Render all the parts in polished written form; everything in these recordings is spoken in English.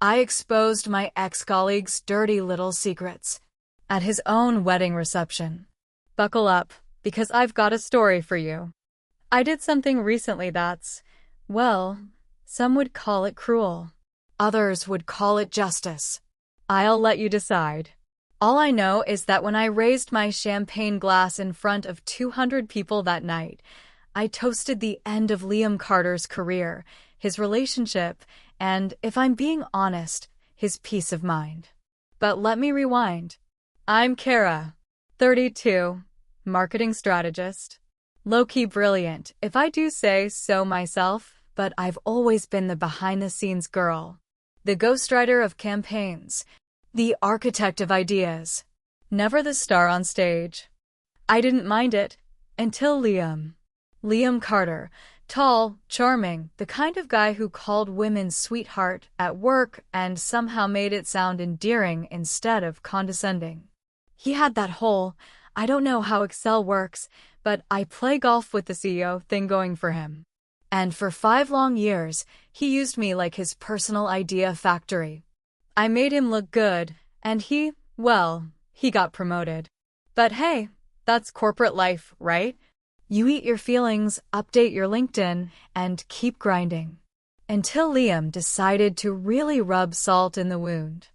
I exposed my ex-colleague's dirty little secrets at his own wedding reception. Buckle up, because I've got a story for you. I did something recently that's, well, some would call it cruel. Others would call it justice. I'll let you decide. All I know is that when I raised my champagne glass in front of 200 people that night, I toasted the end of Liam Carter's career, his relationship, and, if I'm being honest, his peace of mind. But let me rewind. I'm Kara, 32, marketing strategist. Low-key brilliant, if I do say so myself, but I've always been the behind-the-scenes girl. The ghostwriter of campaigns. The architect of ideas. Never the star on stage. I didn't mind it until Liam. Liam Carter. Tall, charming, the kind of guy who called women sweetheart at work and somehow made it sound endearing instead of condescending. He had that whole, I don't know how Excel works, but I play golf with the CEO thing going for him. And for 5 long years, he used me like his personal idea factory. I made him look good, and he got promoted. But hey, that's corporate life, right? You eat your feelings, update your LinkedIn, and keep grinding. Until Liam decided to really rub salt in the wound.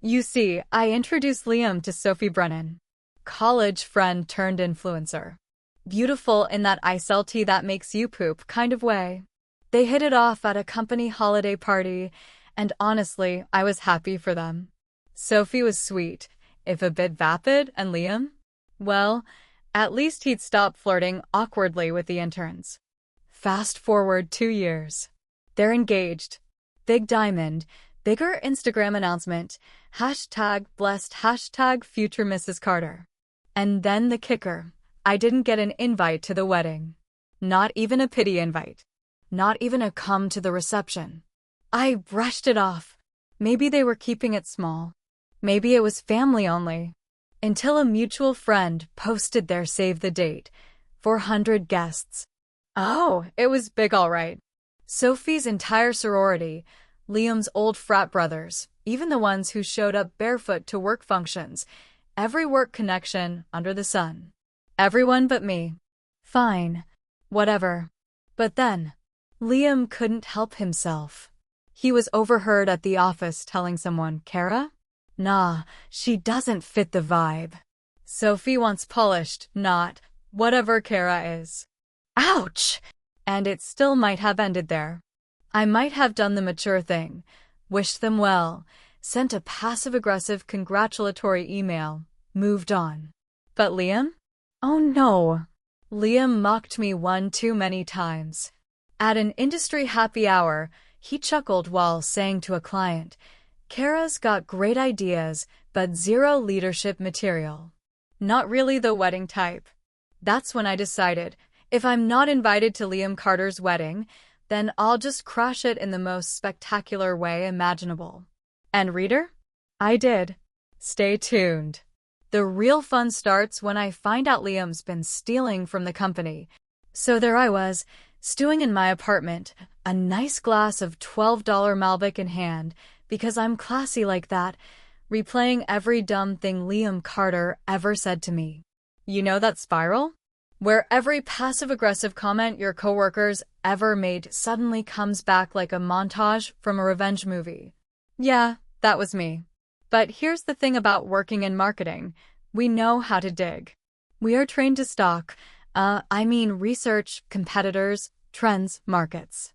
You see, I introduced Liam to Sophie Brennan, college friend turned influencer. Beautiful in that I sell tea that makes you poop kind of way. They hit it off at a company holiday party, and honestly, I was happy for them. Sophie was sweet, if a bit vapid, and Liam? Well, at least he'd stop flirting awkwardly with the interns. Fast forward 2 years. They're engaged. Big diamond, bigger Instagram announcement, #blessed, #future Mrs. Carter. And then the kicker. I didn't get an invite to the wedding. Not even a pity invite. Not even a come to the reception. I brushed it off. Maybe they were keeping it small. Maybe it was family only. Until a mutual friend posted their save the date. 400 guests. Oh, it was big all right. Sophie's entire sorority, Liam's old frat brothers, even the ones who showed up barefoot to work functions, every work connection under the sun. Everyone but me. Fine. Whatever. But then, Liam couldn't help himself. He was overheard at the office telling someone, Kara? Nah, she doesn't fit the vibe. Sophie wants polished, not whatever Kara is. Ouch! And it still might have ended there. I might have done the mature thing, wished them well, sent a passive-aggressive congratulatory email, moved on. But Liam? Oh no. Liam mocked me one too many times. At an industry happy hour, he chuckled while saying to a client, Kara's got great ideas, but zero leadership material. Not really the wedding type. That's when I decided, if I'm not invited to Liam Carter's wedding, then I'll just crash it in the most spectacular way imaginable. And reader? I did. Stay tuned. The real fun starts when I find out Liam's been stealing from the company. So there I was, stewing in my apartment, a nice glass of $12 Malbec in hand, because I'm classy like that, replaying every dumb thing Liam Carter ever said to me. You know that spiral? Where every passive-aggressive comment your coworkers ever made suddenly comes back like a montage from a revenge movie. Yeah, that was me. But here's the thing about working in marketing. We know how to dig. We are trained to research competitors, trends, markets.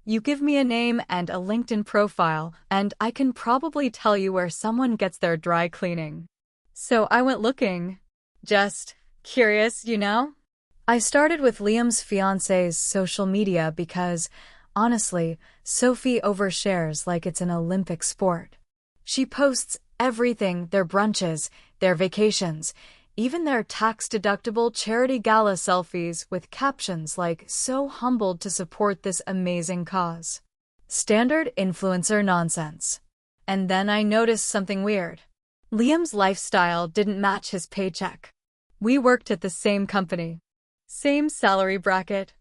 You give me a name and a LinkedIn profile, and I can probably tell you where someone gets their dry cleaning. So I went looking. Just curious, you know? I started with Liam's fiance's social media because, honestly, Sophie overshares like it's an Olympic sport. She posts everything, their brunches, their vacations, even their tax-deductible charity gala selfies with captions like, so humbled to support this amazing cause. Standard influencer nonsense. And then I noticed something weird. Liam's lifestyle didn't match his paycheck. We worked at the same company. Same salary bracket.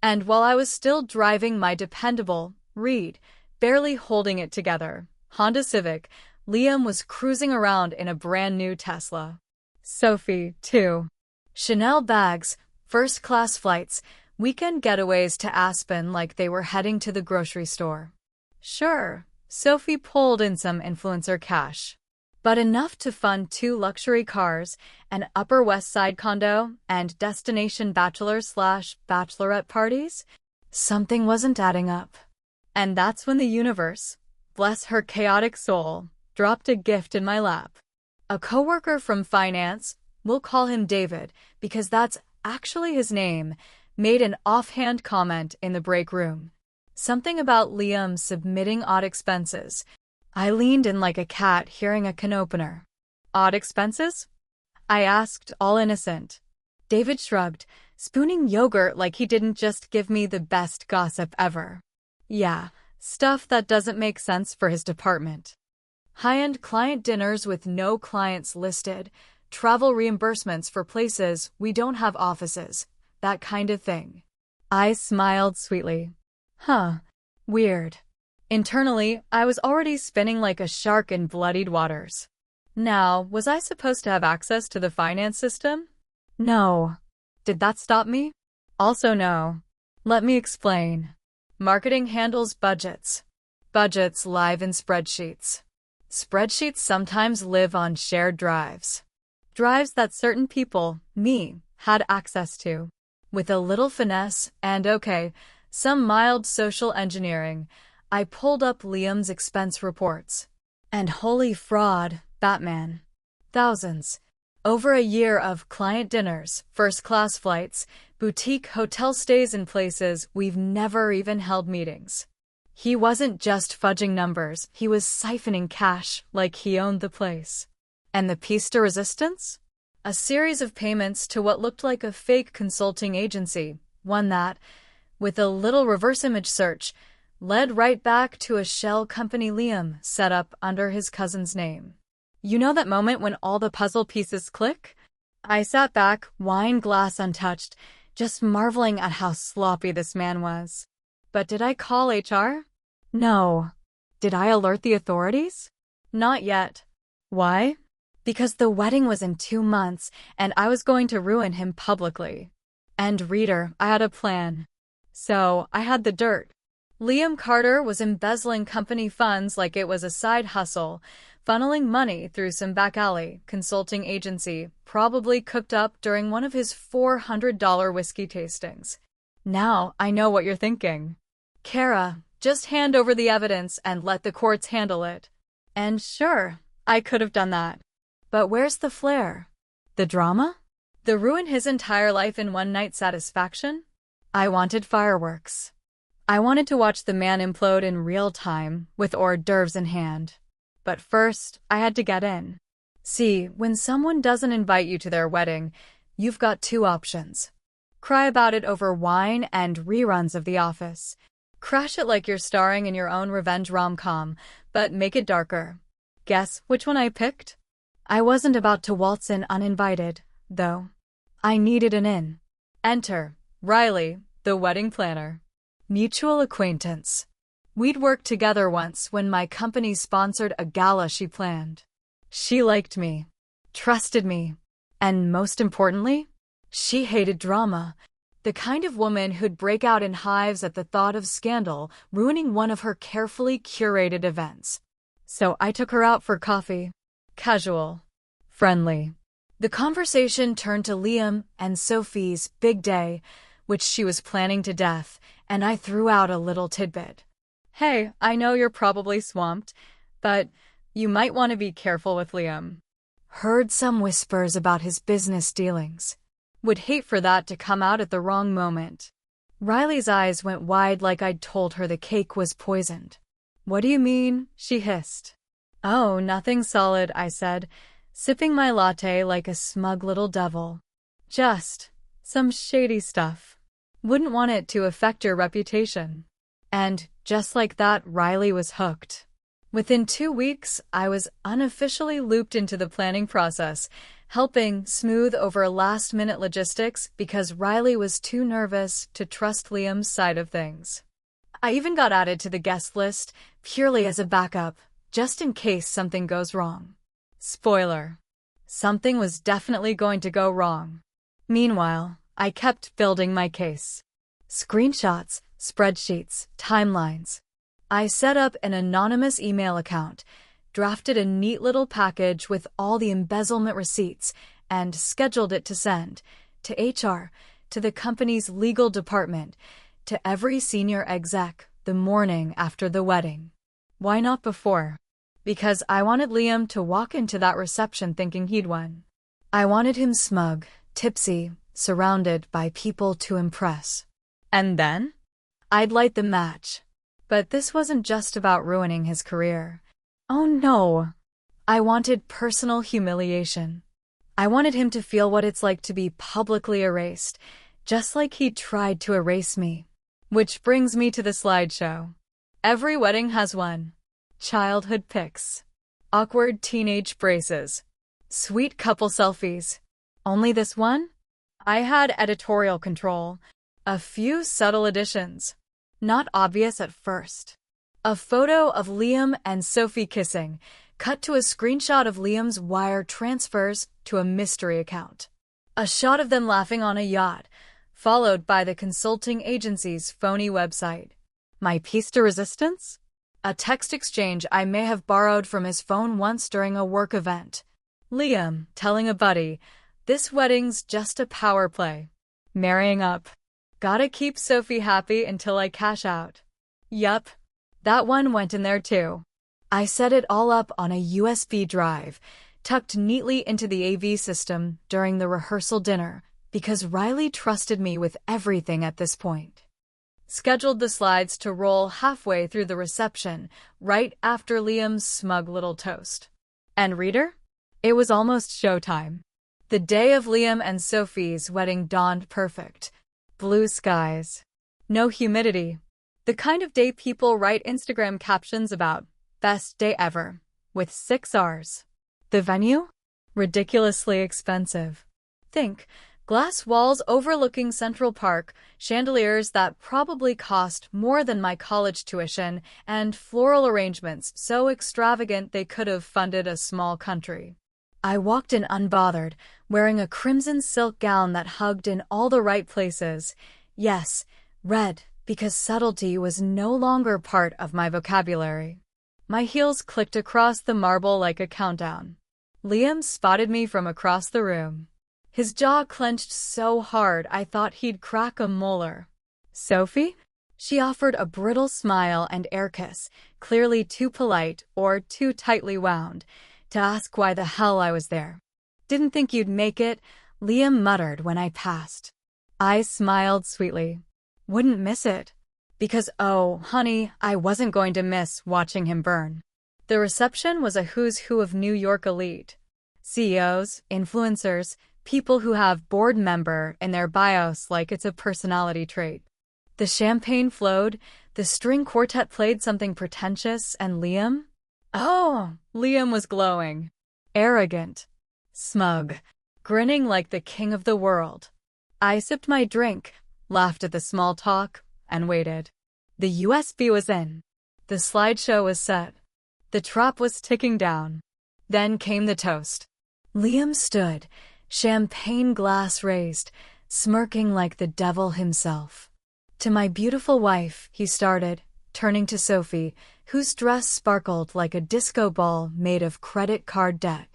And while I was still driving my dependable, Reed, barely holding it together, Honda Civic, Liam was cruising around in a brand new Tesla. Sophie, too. Chanel bags, first-class flights, weekend getaways to Aspen like they were heading to the grocery store. Sure, Sophie pulled in some influencer cash, but enough to fund 2 luxury cars, an Upper West Side condo, and destination bachelor/bachelorette parties? Something wasn't adding up. And that's when the universe, bless her chaotic soul, dropped a gift in my lap. A coworker from finance, we'll call him David because that's actually his name, made an offhand comment in the break room. Something about Liam submitting odd expenses. I leaned in like a cat hearing a can opener. Odd expenses? I asked, all innocent. David shrugged, spooning yogurt like he didn't just give me the best gossip ever. Yeah, stuff that doesn't make sense for his department. High-end client dinners with no clients listed, travel reimbursements for places we don't have offices, that kind of thing. I smiled sweetly. Huh, weird. Internally, I was already spinning like a shark in bloodied waters. Now, was I supposed to have access to the finance system? No. Did that stop me? Also no. Let me explain. Marketing handles budgets. Budgets live in spreadsheets. Spreadsheets sometimes live on shared drives. Drives that certain people, me, had access to. With a little finesse and, some mild social engineering, I pulled up Liam's expense reports. And holy fraud, Batman. Thousands. Over a year of client dinners, first-class flights, boutique hotel stays in places we've never even held meetings. He wasn't just fudging numbers, he was siphoning cash like he owned the place. And the piece de resistance? A series of payments to what looked like a fake consulting agency, one that, with a little reverse image search, led right back to a shell company Liam set up under his cousin's name. You know that moment when all the puzzle pieces click? I sat back, wine glass untouched, just marveling at how sloppy this man was. But did I call HR? No. Did I alert the authorities? Not yet. Why? Because the wedding was in 2 months, and I was going to ruin him publicly. And reader, I had a plan. So, I had the dirt. Liam Carter was embezzling company funds like it was a side hustle, funneling money through some back alley consulting agency, probably cooked up during one of his $400 whiskey tastings. Now I know what you're thinking. Kara, just hand over the evidence and let the courts handle it. And sure, I could have done that. But where's the flair? The drama? The ruin his entire life in one night satisfaction? I wanted fireworks. I wanted to watch the man implode in real time, with hors d'oeuvres in hand. But first, I had to get in. See, when someone doesn't invite you to their wedding, you've got 2 options. Cry about it over wine and reruns of The Office. Crash it like you're starring in your own revenge rom-com, but make it darker. Guess which one I picked? I wasn't about to waltz in uninvited, though. I needed an in. Enter Riley, the wedding planner. Mutual acquaintance. We'd worked together once when my company sponsored a gala she planned. She liked me, trusted me, and most importantly, she hated drama. The kind of woman who'd break out in hives at the thought of scandal ruining one of her carefully curated events. So I took her out for coffee. Casual. Friendly. The conversation turned to Liam and Sophie's big day, which she was planning to death, and I threw out a little tidbit. Hey, I know you're probably swamped, but you might want to be careful with Liam. Heard some whispers about his business dealings. Would hate for that to come out at the wrong moment. Riley's eyes went wide like I'd told her the cake was poisoned. What do you mean? She hissed. Oh, nothing solid, I said, sipping my latte like a smug little devil. Just some shady stuff. Wouldn't want it to affect your reputation. And, just like that, Riley was hooked. Within 2 weeks, I was unofficially looped into the planning process, helping smooth over last-minute logistics because Riley was too nervous to trust Liam's side of things. I even got added to the guest list, purely as a backup, just in case something goes wrong. Spoiler. Something was definitely going to go wrong. Meanwhile, I kept building my case. Screenshots, spreadsheets, timelines. I set up an anonymous email account, drafted a neat little package with all the embezzlement receipts, and scheduled it to send to HR, to the company's legal department, to every senior exec the morning after the wedding. Why not before? Because I wanted Liam to walk into that reception thinking he'd won. I wanted him smug, tipsy, surrounded by people to impress. And then? I'd light the match. But this wasn't just about ruining his career. Oh no! I wanted personal humiliation. I wanted him to feel what it's like to be publicly erased, just like he tried to erase me. Which brings me to the slideshow. Every wedding has one. Childhood pics. Awkward teenage braces. Sweet couple selfies. Only this one? I had editorial control. A few subtle additions. Not obvious at first. A photo of Liam and Sophie kissing, cut to a screenshot of Liam's wire transfers to a mystery account. A shot of them laughing on a yacht, followed by the consulting agency's phony website. My piece de resistance? A text exchange I may have borrowed from his phone once during a work event. Liam telling a buddy, "This wedding's just a power play. Marrying up. Gotta keep Sophie happy until I cash out." Yup, that one went in there too. I set it all up on a USB drive, tucked neatly into the AV system during the rehearsal dinner, because Riley trusted me with everything at this point. Scheduled the slides to roll halfway through the reception, right after Liam's smug little toast. And reader? It was almost showtime. The day of Liam and Sophie's wedding dawned perfect. Blue skies. No humidity. The kind of day people write Instagram captions about. Best day ever. With 6 R's. The venue? Ridiculously expensive. Think, glass walls overlooking Central Park, chandeliers that probably cost more than my college tuition, and floral arrangements so extravagant they could have funded a small country. I walked in unbothered, wearing a crimson silk gown that hugged in all the right places. Yes, red, because subtlety was no longer part of my vocabulary. My heels clicked across the marble like a countdown. Liam spotted me from across the room. His jaw clenched so hard I thought he'd crack a molar. "Sophie?" She offered a brittle smile and air kiss, clearly too polite or too tightly wound, to ask why the hell I was there. "Didn't think you'd make it," Liam muttered when I passed. I smiled sweetly. Wouldn't miss it. Because, oh, honey, I wasn't going to miss watching him burn. The reception was a who's who of New York elite. CEOs, influencers, people who have board member in their bios like it's a personality trait. The champagne flowed, the string quartet played something pretentious, and Liam? Oh, Liam was glowing. Arrogant. Smug. Grinning like the king of the world. I sipped my drink, laughed at the small talk, and waited. The USB was in. The slideshow was set. The trap was ticking down. Then came the toast. Liam stood, champagne glass raised, smirking like the devil himself. "To my beautiful wife," he started, turning to Sophie, whose dress sparkled like a disco ball made of credit card debt.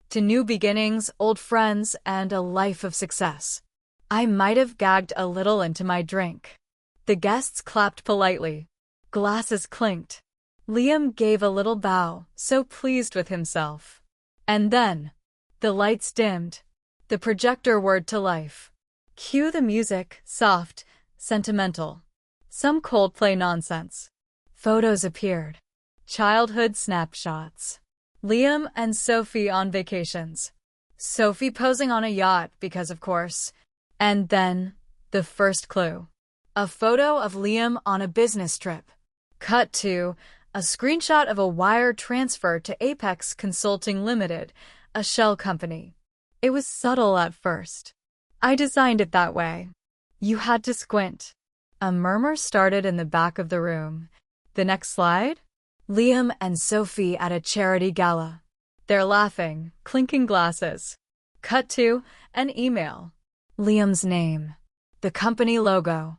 "To new beginnings, old friends, and a life of success." I might have gagged a little into my drink. The guests clapped politely. Glasses clinked. Liam gave a little bow, so pleased with himself. And then, the lights dimmed. The projector whirred to life. Cue the music, soft, sentimental. Some Coldplay nonsense. Photos appeared. Childhood snapshots. Liam and Sophie on vacations. Sophie posing on a yacht because, of course. And then, the first clue. A photo of Liam on a business trip. Cut to a screenshot of a wire transfer to Apex Consulting Limited, a shell company. It was subtle at first. I designed it that way. You had to squint. A murmur started in the back of the room. The next slide? Liam and Sophie at a charity gala. They're laughing, clinking glasses. Cut to an email. Liam's name. The company logo.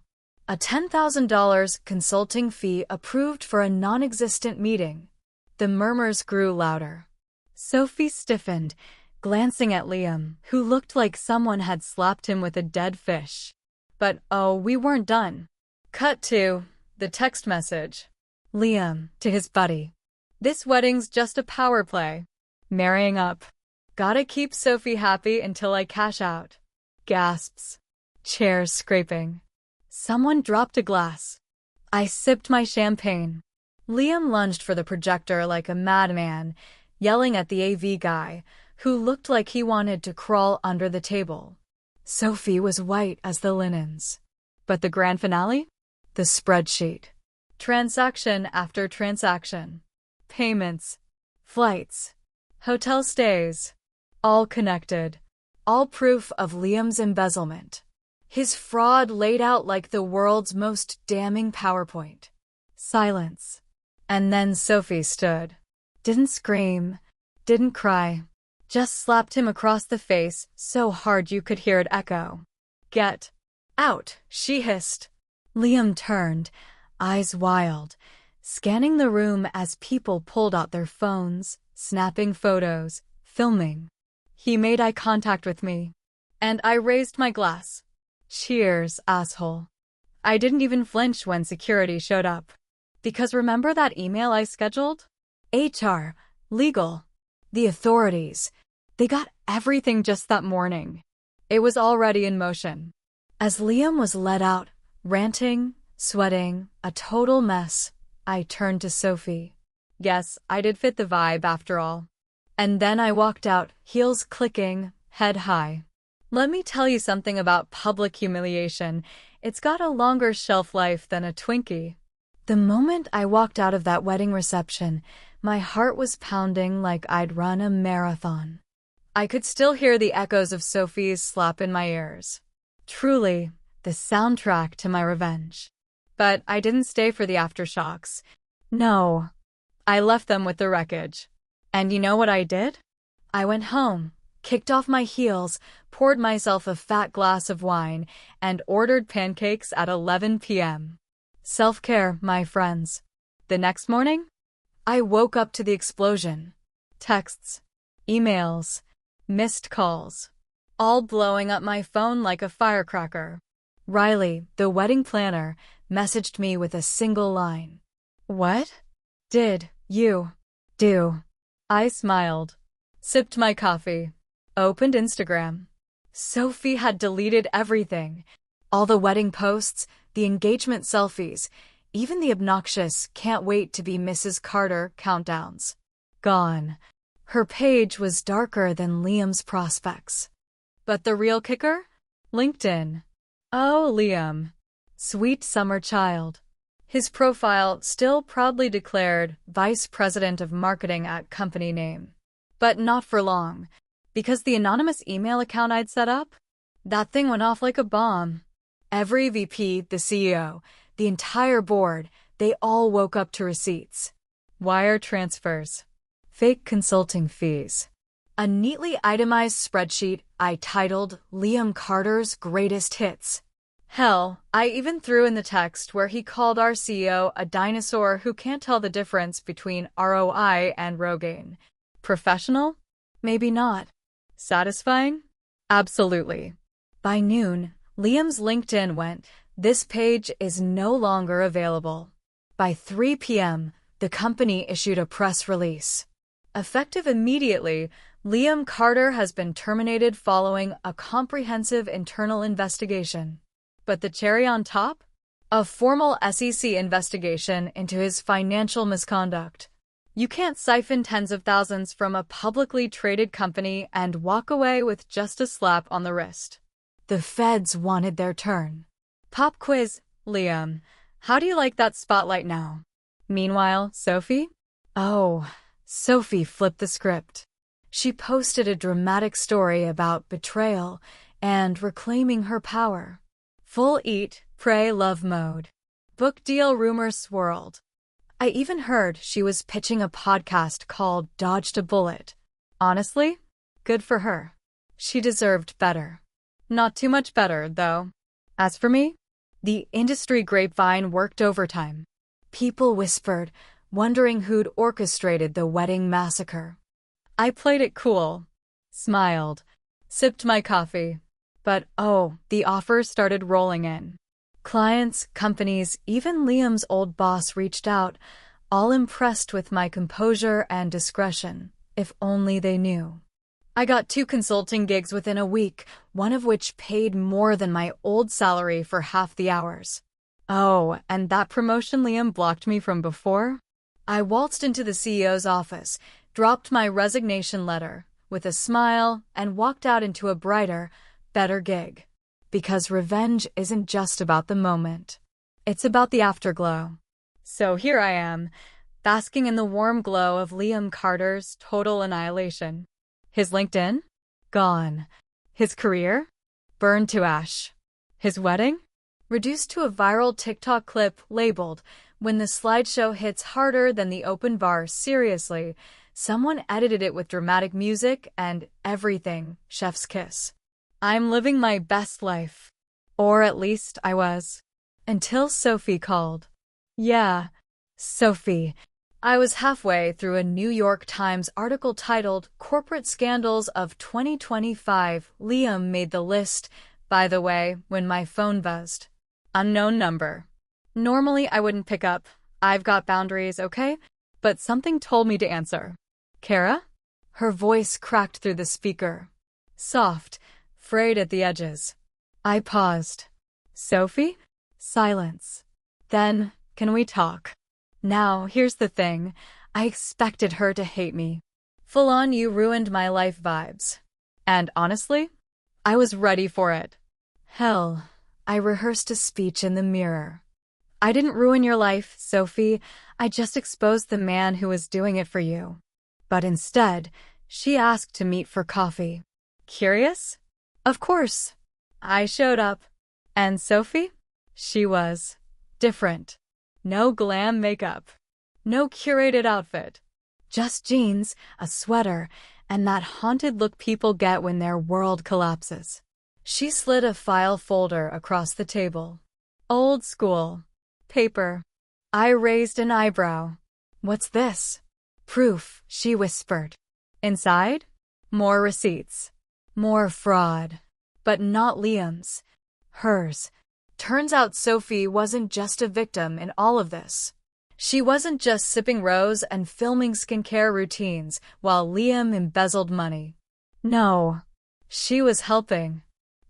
A $10,000 consulting fee approved for a non-existent meeting. The murmurs grew louder. Sophie stiffened, glancing at Liam, who looked like someone had slapped him with a dead fish. But oh, we weren't done. Cut to the text message. Liam, to his buddy. This wedding's just a power play. Marrying up. Gotta keep Sophie happy until I cash out. Gasps. Chairs scraping. Someone dropped a glass. I sipped my champagne. Liam lunged for the projector like a madman, yelling at the AV guy, who looked like he wanted to crawl under the table. Sophie was white as the linens. But the grand finale? The spreadsheet. Transaction after transaction. Payments. Flights. Hotel stays. All connected. All proof of Liam's embezzlement. His fraud laid out like the world's most damning PowerPoint. Silence. And then Sophie stood. Didn't scream. Didn't cry. Just slapped him across the face so hard you could hear it echo. Get out, she hissed. Liam turned, eyes wild, scanning the room as people pulled out their phones, snapping photos, filming. He made eye contact with me, and I raised my glass. Cheers, asshole. I didn't even flinch when security showed up. Because remember that email I scheduled? HR, legal, the authorities. They got everything just that morning. It was already in motion. As Liam was let out, ranting, sweating, a total mess, I turned to Sophie. Yes, I did fit the vibe after all. And then I walked out, heels clicking, head high. Let me tell you something about public humiliation. It's got a longer shelf life than a Twinkie. The moment I walked out of that wedding reception, my heart was pounding like I'd run a marathon. I could still hear the echoes of Sophie's slap in my ears. Truly, the soundtrack to my revenge. But I didn't stay for the aftershocks. No, I left them with the wreckage. And you know what I did? I went home, kicked off my heels, poured myself a fat glass of wine, and ordered pancakes at 11 p.m. Self-care, my friends. The next morning, I woke up to the explosion. Texts, emails, missed calls, all blowing up my phone like a firecracker. Riley, the wedding planner, messaged me with a single line. What did you do? I smiled, sipped my coffee, opened Instagram. Sophie had deleted everything. All the wedding posts, the engagement selfies, even the obnoxious "can't wait to be Mrs. Carter" countdowns. Gone. Her page was darker than Liam's prospects. But the real kicker? LinkedIn. Oh, Liam. Sweet summer child. His profile still proudly declared Vice President of Marketing at company name. But not for long, because the anonymous email account I'd set up? That thing went off like a bomb. Every VP, the CEO, the entire board, they all woke up to receipts. Wire transfers. Fake consulting fees. A neatly itemized spreadsheet I titled Liam Carter's Greatest Hits. Hell, I even threw in the text where he called our CEO a dinosaur who can't tell the difference between ROI and Rogaine. Professional? Maybe not. Satisfying? Absolutely. By noon, Liam's LinkedIn went, "This page is no longer available." By 3 p.m., the company issued a press release. Effective immediately, Liam Carter has been terminated following a comprehensive internal investigation. But the cherry on top? A formal SEC investigation into his financial misconduct. You can't siphon tens of thousands from a publicly traded company and walk away with just a slap on the wrist. The feds wanted their turn. Pop quiz, Liam. How do you like that spotlight now? Meanwhile, Sophie? Oh, Sophie flipped the script. She posted a dramatic story about betrayal and reclaiming her power. Full eat, pray, love mode. Book deal rumors swirled. I even heard she was pitching a podcast called Dodged a Bullet. Honestly, good for her. She deserved better. Not too much better, though. As for me, the industry grapevine worked overtime. People whispered, wondering who'd orchestrated the wedding massacre. I played it cool, smiled, sipped my coffee. But the offers started rolling in. Clients, companies, even Liam's old boss reached out, all impressed with my composure and discretion, if only they knew. I got 2 consulting gigs within a week, one of which paid more than my old salary for half the hours. Oh, and that promotion Liam blocked me from before? I waltzed into the CEO's office, dropped my resignation letter with a smile, and walked out into a brighter, better gig. Because revenge isn't just about the moment. It's about the afterglow. So here I am, basking in the warm glow of Liam Carter's total annihilation. His LinkedIn? Gone. His career? Burned to ash. His wedding? Reduced to a viral TikTok clip labeled, "When the slideshow hits harder than the open bar, seriously." Someone edited it with dramatic music and everything, chef's kiss. I'm living my best life. Or at least I was. Until Sophie called. Yeah, Sophie. I was halfway through a New York Times article titled "Corporate Scandals of 2025. Liam made the list," by the way, when my phone buzzed. Unknown number. Normally I wouldn't pick up. I've got boundaries, okay? But something told me to answer. Kara? Her voice cracked through the speaker. Soft, frayed at the edges. I paused. Sophie? Silence. Then, can we talk? Now, here's the thing. I expected her to hate me. Full on you ruined my life vibes. And honestly, I was ready for it. Hell, I rehearsed a speech in the mirror. I didn't ruin your life, Sophie. I just exposed the man who was doing it for you. But instead, she asked to meet for coffee. Curious? Of course. I showed up. And Sophie? She was different. No glam makeup. No curated outfit. Just jeans, a sweater, and that haunted look people get when their world collapses. She slid a file folder across the table. Old school. Paper. I raised an eyebrow. What's this? Proof, she whispered. Inside? More receipts. More fraud. But not Liam's. Hers. Turns out Sophie wasn't just a victim in all of this. She wasn't just sipping rose and filming skincare routines while Liam embezzled money. No. She was helping.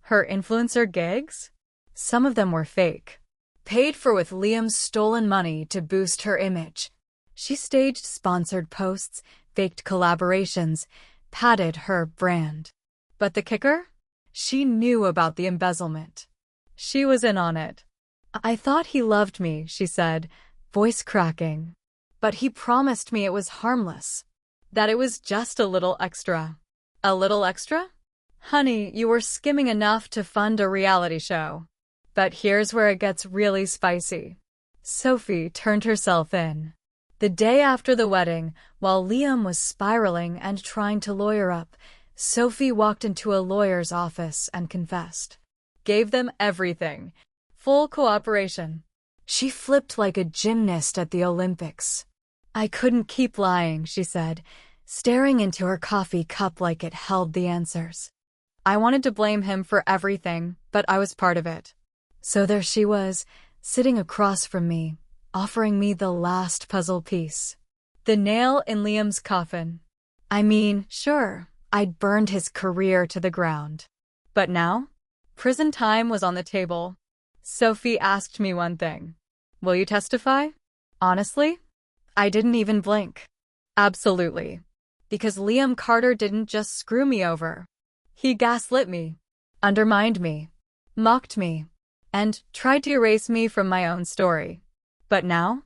Her influencer gigs? Some of them were fake. Paid for with Liam's stolen money to boost her image. She staged sponsored posts, faked collaborations, padded her brand. But the kicker? She knew about the embezzlement. She was in on it. I thought he loved me, she said, voice cracking. But he promised me it was harmless. That it was just a little extra. A little extra? Honey, you were skimming enough to fund a reality show. But here's where it gets really spicy. Sophie turned herself in. The day after the wedding, while Liam was spiraling and trying to lawyer up, Sophie walked into a lawyer's office and confessed. Gave them everything. Full cooperation. She flipped like a gymnast at the Olympics. I couldn't keep lying, she said, staring into her coffee cup like it held the answers. I wanted to blame him for everything, but I was part of it. So there she was, sitting across from me, offering me the last puzzle piece. The nail in Liam's coffin. I mean, sure, I'd burned his career to the ground. But now? Prison time was on the table. Sophie asked me one thing. Will you testify? Honestly, I didn't even blink. Absolutely. Because Liam Carter didn't just screw me over. He gaslit me, undermined me, mocked me, and tried to erase me from my own story. But now,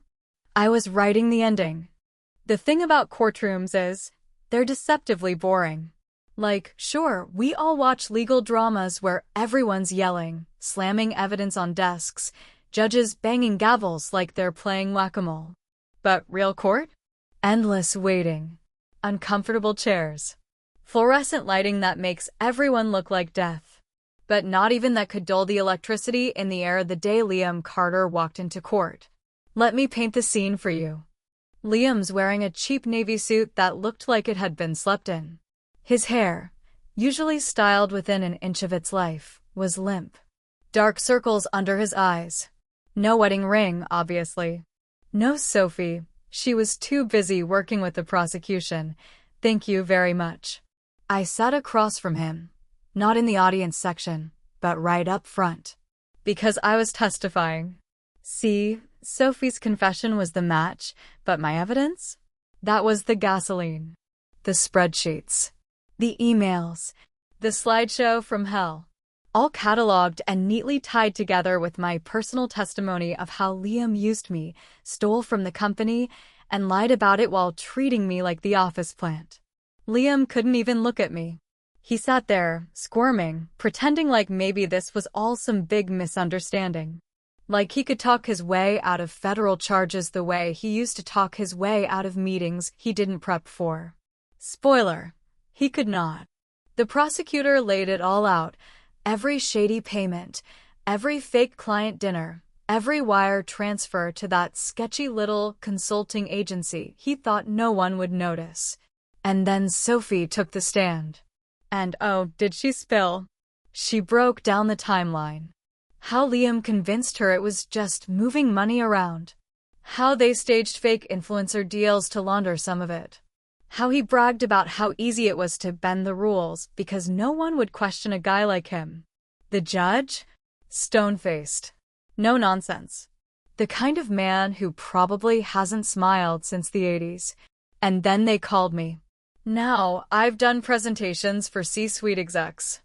I was writing the ending. The thing about courtrooms is, they're deceptively boring. Like, sure, we all watch legal dramas where everyone's yelling, slamming evidence on desks, judges banging gavels like they're playing whack-a-mole. But real court? Endless waiting. Uncomfortable chairs. Fluorescent lighting that makes everyone look like death. But not even that could dull the electricity in the air the day Liam Carter walked into court. Let me paint the scene for you. Liam's wearing a cheap navy suit that looked like it had been slept in. His hair, usually styled within an inch of its life, was limp. Dark circles under his eyes. No wedding ring, obviously. No Sophie. She was too busy working with the prosecution. Thank you very much. I sat across from him. Not in the audience section, but right up front. Because I was testifying. See, Sophie's confession was the match, but my evidence? That was the gasoline. The spreadsheets. The emails. The slideshow from hell. All cataloged and neatly tied together with my personal testimony of how Liam used me, stole from the company, and lied about it while treating me like the office plant. Liam couldn't even look at me. He sat there, squirming, pretending like maybe this was all some big misunderstanding. Like he could talk his way out of federal charges the way he used to talk his way out of meetings he didn't prep for. Spoiler, he could not. The prosecutor laid it all out. Every shady payment, every fake client dinner, every wire transfer to that sketchy little consulting agency he thought no one would notice. And then Sophie took the stand. And oh, did she spill? She broke down the timeline. How Liam convinced her it was just moving money around. How they staged fake influencer deals to launder some of it. How he bragged about how easy it was to bend the rules because no one would question a guy like him. The judge? Stone-faced. No nonsense. The kind of man who probably hasn't smiled since the 80s. And then they called me. Now, I've done presentations for C-suite execs.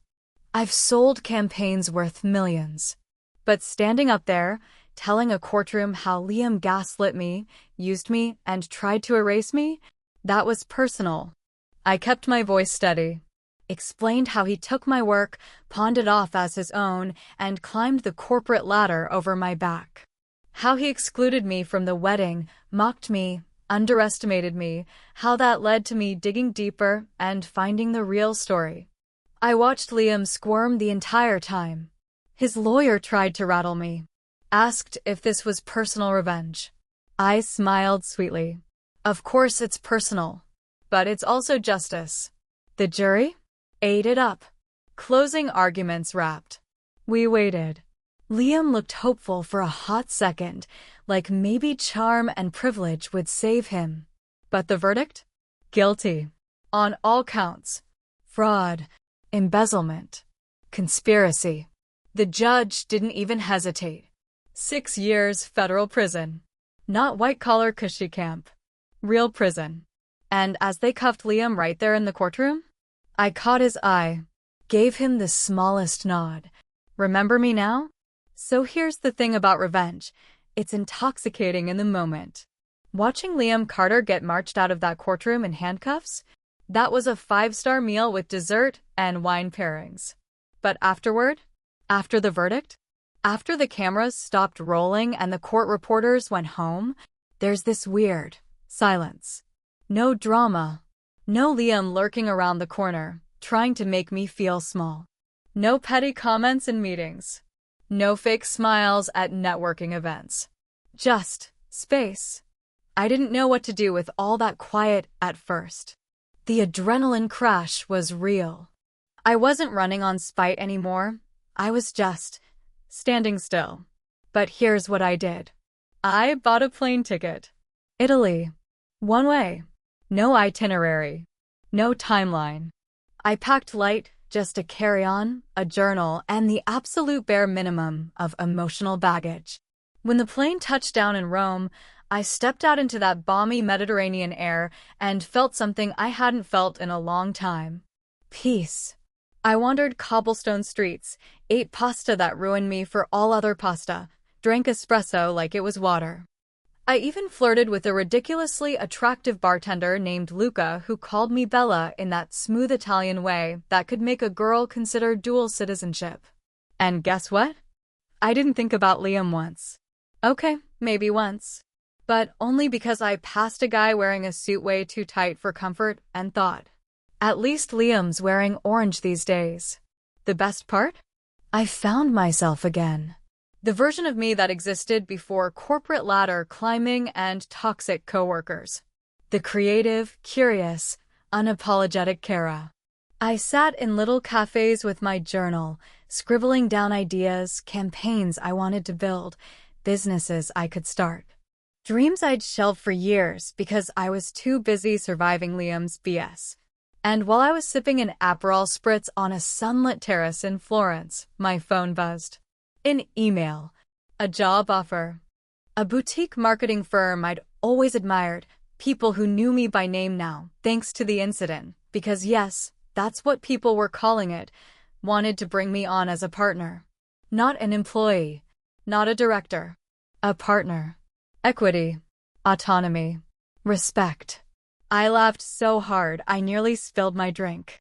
I've sold campaigns worth millions. But standing up there, telling a courtroom how Liam gaslit me, used me, and tried to erase me, that was personal. I kept my voice steady. Explained how he took my work, pawned it off as his own, and climbed the corporate ladder over my back. How he excluded me from the wedding, mocked me, underestimated me, how that led to me digging deeper and finding the real story. I watched Liam squirm the entire time. His lawyer tried to rattle me. Asked if this was personal revenge. I smiled sweetly. Of course it's personal. But it's also justice. The jury? Ate it up. Closing arguments wrapped. We waited. Liam looked hopeful for a hot second, like maybe charm and privilege would save him. But the verdict? Guilty. On all counts. Fraud. Embezzlement. Conspiracy. The judge didn't even hesitate. 6 years federal prison. Not white-collar cushy camp. Real prison. And as they cuffed Liam right there in the courtroom, I caught his eye. Gave him the smallest nod. Remember me now? So here's the thing about revenge. It's intoxicating in the moment. Watching Liam Carter get marched out of that courtroom in handcuffs, that was a 5-star meal with dessert and wine pairings. But afterward, after the verdict, after the cameras stopped rolling and the court reporters went home, there's this weird silence. No drama. No Liam lurking around the corner, trying to make me feel small. No petty comments in meetings. No fake smiles at networking events. Just space. I didn't know what to do with all that quiet at first. The adrenaline crash was real. I wasn't running on spite anymore. I was just standing still. But here's what I did. I bought a plane ticket. Italy. One way. No itinerary. No timeline. I packed light, just a carry-on, a journal, and the absolute bare minimum of emotional baggage. When the plane touched down in Rome, I stepped out into that balmy Mediterranean air and felt something I hadn't felt in a long time. Peace. I wandered cobblestone streets, ate pasta that ruined me for all other pasta, drank espresso like it was water. I even flirted with a ridiculously attractive bartender named Luca who called me Bella in that smooth Italian way that could make a girl consider dual citizenship. And guess what? I didn't think about Liam once. Okay, maybe once. but only because I passed a guy wearing a suit way too tight for comfort and thought, at least Liam's wearing orange these days. The best part? I found myself again. The version of me that existed before corporate ladder climbing and toxic coworkers. The creative, curious, unapologetic Kara. I sat in little cafes with my journal, scribbling down ideas, campaigns I wanted to build, businesses I could start. Dreams I'd shelved for years because I was too busy surviving Liam's BS. And while I was sipping an Aperol spritz on a sunlit terrace in Florence, my phone buzzed. An email. A job offer. A boutique marketing firm I'd always admired. People who knew me by name now, thanks to the incident. Because yes, that's what people were calling it. Wanted to bring me on as a partner. Not an employee. Not a director. A partner. Equity. Autonomy. Respect. I laughed so hard I nearly spilled my drink.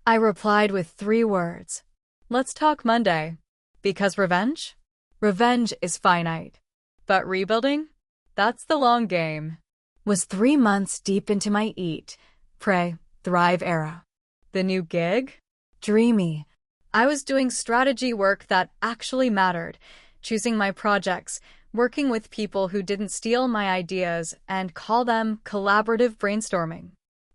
I replied with 3 words. Let's talk Monday. Because revenge? Revenge is finite. But rebuilding? That's the long game. Was 3 months deep into my eat, pray, thrive era. The new gig? Dreamy. I was doing strategy work that actually mattered, choosing my projects, working with people who didn't steal my ideas and call them collaborative brainstorming.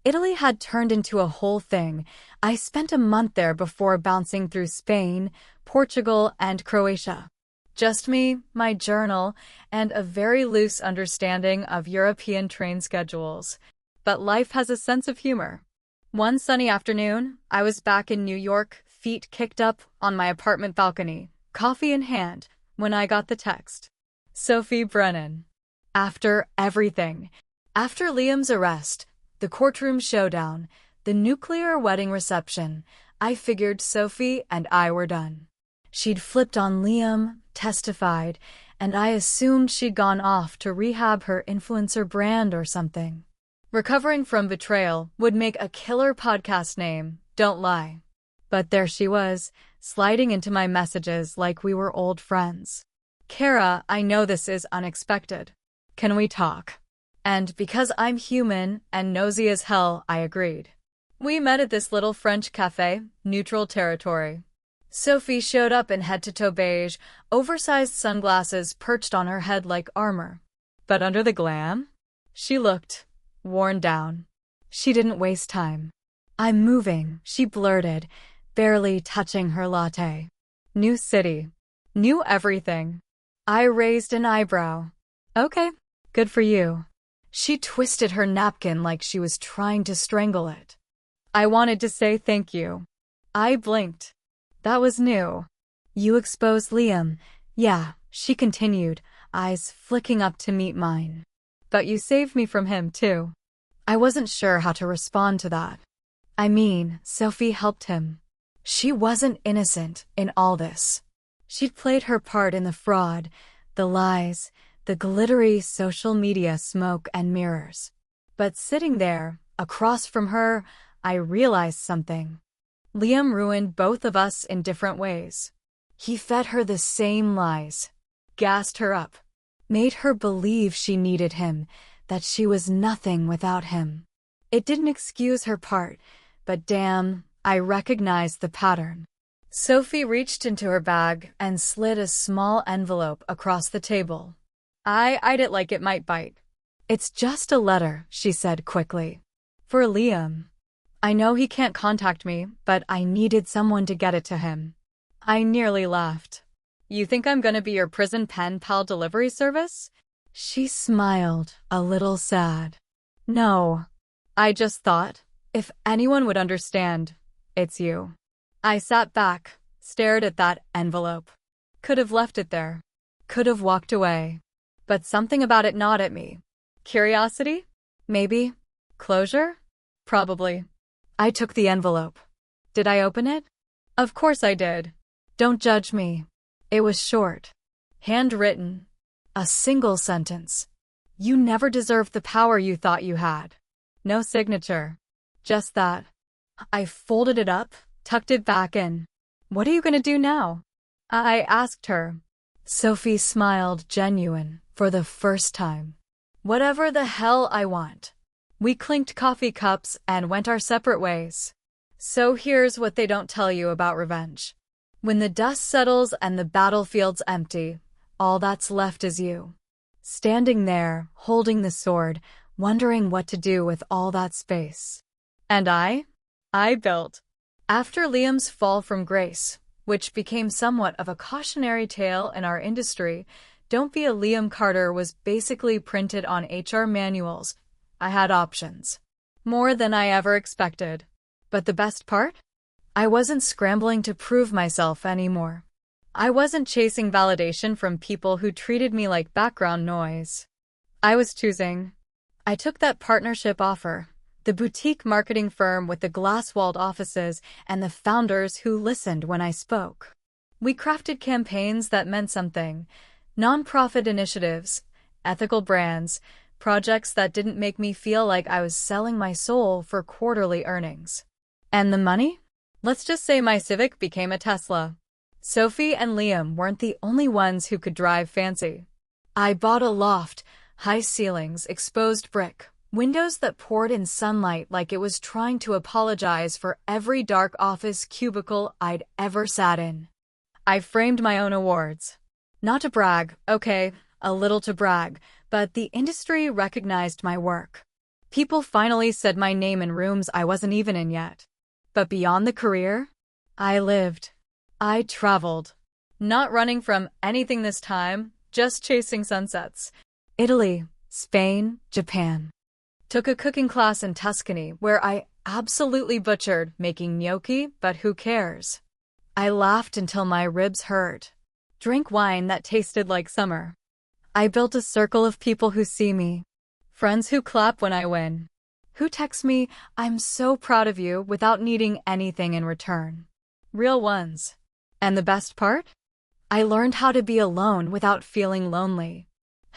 Italy had turned into a whole thing. I spent a month there before bouncing through Spain, Portugal, and Croatia. Just me, my journal, and a very loose understanding of European train schedules. But life has a sense of humor. One sunny afternoon, I was back in New York, feet kicked up on my apartment balcony, coffee in hand, when I got the text. Sophie Brennan. After everything. After Liam's arrest, the courtroom showdown, the nuclear wedding reception, I figured Sophie and I were done. She'd flipped on Liam, testified, and I assumed she'd gone off to rehab her influencer brand or something. Recovering from Betrayal would make a killer podcast name, don't lie. But there she was, sliding into my messages like we were old friends. Kara, I know this is unexpected. Can we talk? And because I'm human and nosy as hell, I agreed. We met at this little French cafe, neutral territory. Sophie showed up in head-to-toe beige, oversized sunglasses perched on her head like armor. But under the glam, she looked worn down. She didn't waste time. I'm moving, she blurted, barely touching her latte. New city. New everything. I raised an eyebrow. Okay, good for you. She twisted her napkin like she was trying to strangle it. I wanted to say thank you. I blinked. That was new. You exposed Liam. Yeah, she continued, eyes flicking up to meet mine. But you saved me from him, too. I wasn't sure how to respond to that. I mean, Sophie helped him. She wasn't innocent in all this. She'd played her part in the fraud, the lies, the glittery social media smoke and mirrors. But sitting there, across from her, I realized something. Liam ruined both of us in different ways. He fed her the same lies, gassed her up, made her believe she needed him, that she was nothing without him. It didn't excuse her part, but damn, I recognized the pattern. Sophie reached into her bag and slid a small envelope across the table. I eyed it like it might bite. It's just a letter, she said quickly. For Liam. I know he can't contact me, but I needed someone to get it to him. I nearly laughed. You think I'm gonna be your prison pen pal delivery service? She smiled, a little sad. No. I just thought, if anyone would understand, it's you. I sat back, stared at that envelope. Could have left it there. Could have walked away. But something about it gnawed at me. Curiosity? Maybe. Closure? Probably. I took the envelope. Did I open it? Of course I did. Don't judge me. It was short. Handwritten. A single sentence. You never deserved the power you thought you had. No signature. Just that. I folded it up, tucked it back in. What are you gonna do now? I asked her. Sophie smiled, genuine, for the first time. Whatever the hell I want. We clinked coffee cups and went our separate ways. So here's what they don't tell you about revenge. When the dust settles and the battlefield's empty, all that's left is you. Standing there, holding the sword, wondering what to do with all that space. And I built. After Liam's fall from grace, which became somewhat of a cautionary tale in our industry, "Don't be a Liam Carter" was basically printed on HR manuals. I had options. More than I ever expected. But the best part? I wasn't scrambling to prove myself anymore. I wasn't chasing validation from people who treated me like background noise. I was choosing. I took that partnership offer, the boutique marketing firm with the glass-walled offices and the founders who listened when I spoke. We crafted campaigns that meant something, nonprofit initiatives, ethical brands, projects that didn't make me feel like I was selling my soul for quarterly earnings. And the money? Let's just say my Civic became a Tesla. Sophie and Liam weren't the only ones who could drive fancy. I bought a loft, high ceilings, exposed brick, windows that poured in sunlight like it was trying to apologize for every dark office cubicle I'd ever sat in. I framed my own awards. Not to brag, okay, a little to brag, but the industry recognized my work. People finally said my name in rooms I wasn't even in yet. But beyond the career, I lived. I traveled. Not running from anything this time, just chasing sunsets. Italy, Spain, Japan. Took a cooking class in Tuscany where I absolutely butchered making gnocchi, but who cares? I laughed until my ribs hurt. Drank wine that tasted like summer. I built a circle of people who see me. Friends who clap when I win. Who text me, "I'm so proud of you," without needing anything in return. Real ones. And the best part? I learned how to be alone without feeling lonely.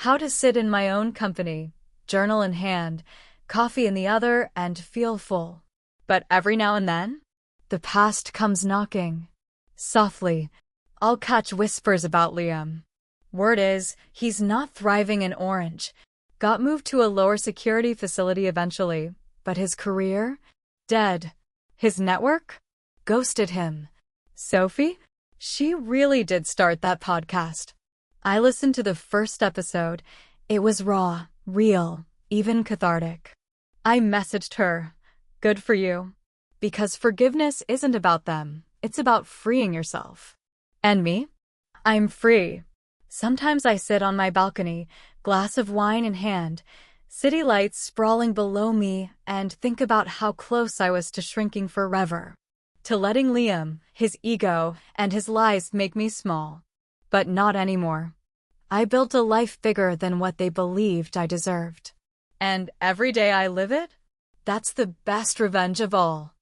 How to sit in my own company, journal in hand, coffee in the other, and feel full. But every now and then, the past comes knocking. Softly, I'll catch whispers about Liam. Word is, he's not thriving in Orange. Got moved to a lower security facility eventually, but his career? Dead. His network? Ghosted him. Sophie? She really did start that podcast. I listened to the first episode. It was raw, real, even cathartic. I messaged her, "Good for you." Because forgiveness isn't about them, it's about freeing yourself. And me? I'm free. Sometimes I sit on my balcony, glass of wine in hand, city lights sprawling below me, and think about how close I was to shrinking forever. To letting Liam, his ego, and his lies make me small. But not anymore. I built a life bigger than what they believed I deserved. And every day I live it? That's the best revenge of all.